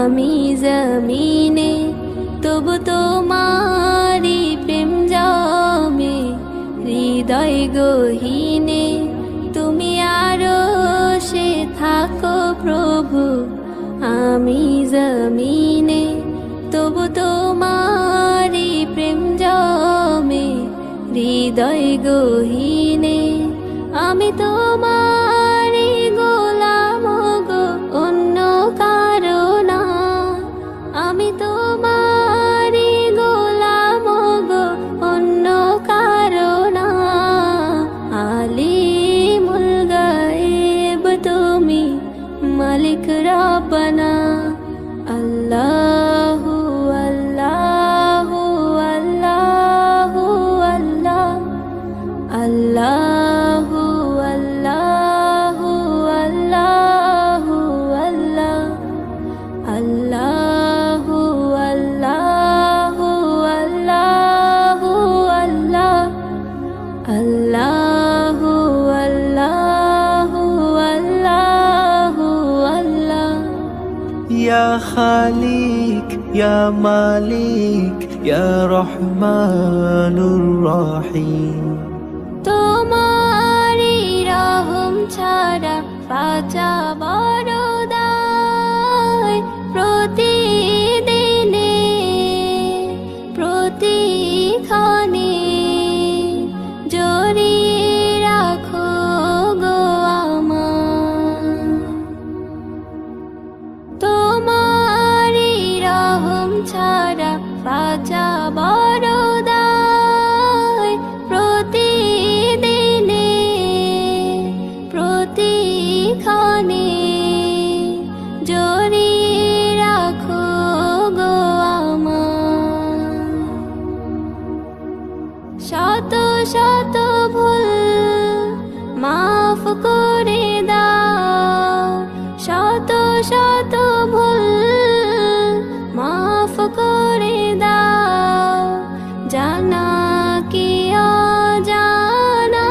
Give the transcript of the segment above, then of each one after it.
আমি জমিনে তবু তোমারি প্রেম জমে হৃদয় গহীনে তুমি আরো সে থাকো প্রভু আমি জমিনে তবু তোমারি প্রেম জমে হৃদয় গহীনে আমি তোমারি গোলাম গো অন্য কারো না আমি তোমারি গোলাম গো অন্য কারো না আলিমুল গায়েব তুমি মালিক রব্বানা আল্লাহু আল্লাহু আল্লাহু আল্লাহ আল্লাহু আল্লাহু আল্লাহু আল্লাহ আল্লাহু আল্লাহু আল্লাহু আল্লাহ আল্লাহু আল্লাহু আল্লাহু আল্লাহ ইয়া খালিক ইয়া মালিক ইয়া রহমানুর রহিম তোমারি রহম ছাড়া বাঁচা বড় দায় প্রতিদিনে প্রতিক্ষণে জড়িয়ে রাখো গো আমার তোমারি রহম ছাড়া বাঁচা বড় দায় প্রতিদিনে প্রতিক্ষণে জড়িয়ে রাখো গো আমার শত শত ভুল মাফ করে দাও শত শত ভুল মাফ করে দাও জানা কি অজানা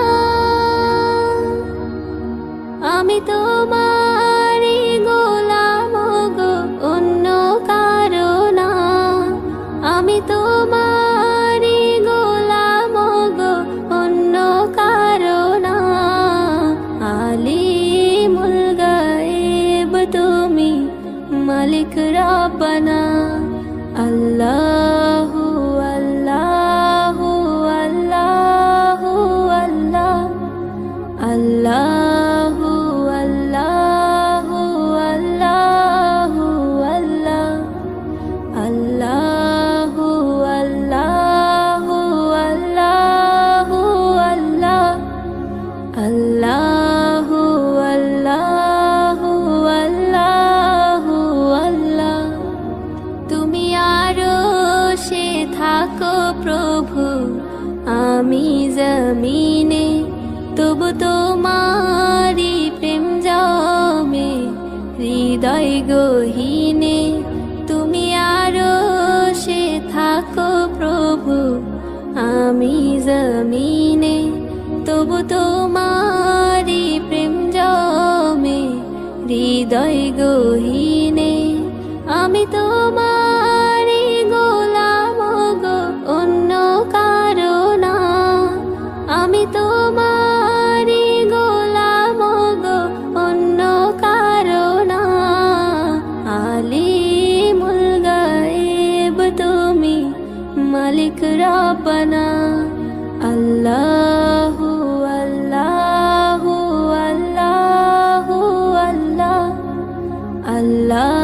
আমি তোমারি গোলাম গো অন্য কারো না আমি তোমারি গোলাম গো অন্য কারো না আলিমুল গায়েব তুমি মালিক রব্বানা আল্লাহু আল্লাহু আল্লাহু আল্লাহ আল্লাহু আল্লাহু আল্লাহু আল্লাহ আল্লাহু আল্লাহু আল্লাহু আল্লাহ আল্লাহু আল্লাহু আল্লাহু আল্লাহ তুমি আরো সে থাকো প্রভু আমি জমিনে তবু তোমারি প্রেম জমে হৃদয় গহীনে তুমি আরো সে থাকো প্রভু আমি জমিনে তবু তোমারি প্রেম জমে হৃদয় গহীনে আমি তোমারি গোলাম গো অন্য কারো না আমি তোমারি গোলাম গো অন্য কারো না আলিমুল গায়েব তুমি মালিক রব্বানা আল্লাহু আল্লাহু আল্লাহু আল্লাহ আল্লাহ